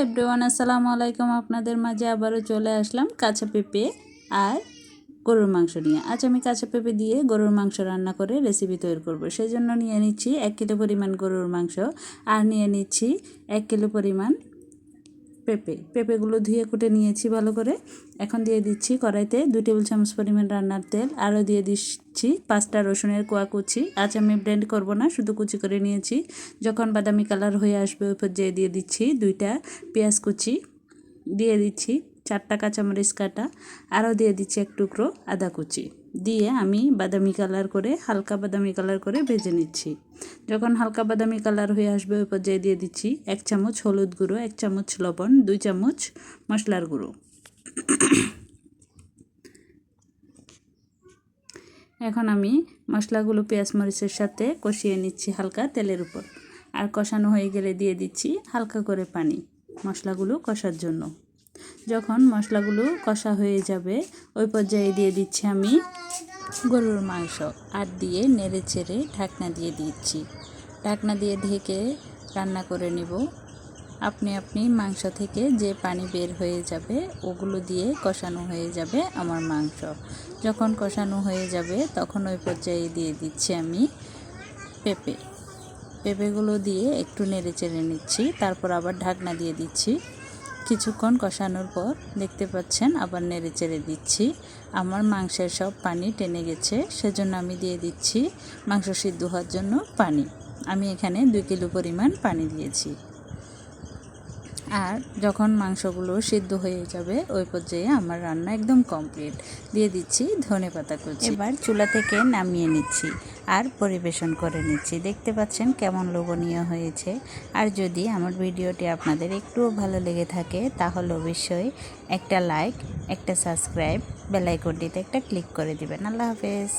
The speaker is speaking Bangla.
এভরিওয়ান, আসসালামু আলাইকুম। আপনাদের মাঝে আবারও চলে আসলাম কাঁচা পেঁপে আর গরুর মাংস নিয়ে। আজ আমি কাঁচা পেঁপে দিয়ে গরুর মাংস রান্না করে রেসিপি তৈরি করব। সেই জন্য নিয়ে নিচ্ছি 1 কিলো পরিমাণ গরুর মাংস আর নিয়ে নিচ্ছি 1 কিলো পরিমাণ পেঁপেগুলো ধুয়ে কুটে নিয়েছি ভালো করে। এখন দিয়ে দিচ্ছি কড়াইতে 2 টেবিল চামচ পরিমাণ রান্নার তেল, আরও দিয়ে দিচ্ছি 5টা রসুনের কোয়া কুচি। আজ আমি ব্লেন্ড করব না, শুধু কুচি করে নিয়েছি। যখন বাদামি কালার হয়ে আসবে ওই পর্যায়ে দিয়ে দিচ্ছি 2টা পেঁয়াজ কুচি, দিয়ে দিচ্ছি 4টা কাঁচামরিচ কাটা, আরও দিয়ে দিচ্ছি 1 টুকরো আদা কুচি দিয়ে আমি হালকা বাদামি কালার করে ভেজে নিচ্ছি। যখন হালকা বাদামি কালার হয়ে আসবে ওই পর্যায়ে দিয়ে দিচ্ছি 1 চামচ হলুদ গুঁড়ো, 1 চামচ লবণ, 2 চামচ মশলার গুঁড়ো। এখন আমি মশলাগুলো পেঁয়াজ মরিচের সাথে কষিয়ে নিচ্ছি হালকা তেলের উপর। আর কষানো হয়ে গেলে দিয়ে দিচ্ছি হালকা করে পানি মশলাগুলো কষার জন্য। যখন মশলাগুলো কষা হয়ে যাবে ওই পর্যায়ে দিয়ে দিচ্ছি আমি গরুর মাংস আর দিয়ে নেড়ে চেড়ে ঢাকনা দিয়ে দিচ্ছি। ঢাকনা দিয়ে ঢেকে রান্না করে নিব। আপনি মাংস থেকে যে পানি বের হয়ে যাবে ওগুলো দিয়ে কষানো হয়ে যাবে আমার মাংস। যখন কষানো হয়ে যাবে তখন ওই পর্যায়ে দিয়ে দিচ্ছি আমি পেঁপেগুলো দিয়ে একটু নেড়ে চেড়ে নিচ্ছি। তারপর আবার ঢাকনা দিয়ে দিচ্ছি। কিছুক্ষণ কষানোর পর দেখতে পাচ্ছেন আবার নেড়ে চেড়ে দিচ্ছি। আমার মাংসের সব পানি টেনে গেছে, সেজন্য আমি দিয়ে দিচ্ছি মাংস সিদ্ধ হওয়ার জন্য পানি। আমি এখানে 2 কিলো পরিমাণ পানি দিয়েছি। আর যখন মাংসগুলো সিদ্ধ হয়ে যাবে ওই পর্যায়ে আমার রান্না একদম কমপ্লিট। দিয়ে দিচ্ছি ধনেপাতা কুচি। এবার চুলা থেকে নামিয়ে নিচ্ছি আর পরিবেশন করে নিচ্ছি। দেখতে পাচ্ছেন কেমন লোভনীয় হয়েছে। আর যদি আমার ভিডিওটি আপনাদের একটুও ভালো লেগে থাকে তাহলে অবশ্যই একটা লাইক, একটা সাবস্ক্রাইব, বেল আইকনটিতে একটা ক্লিক করে দিবেন। আল্লাহ হাফেজ।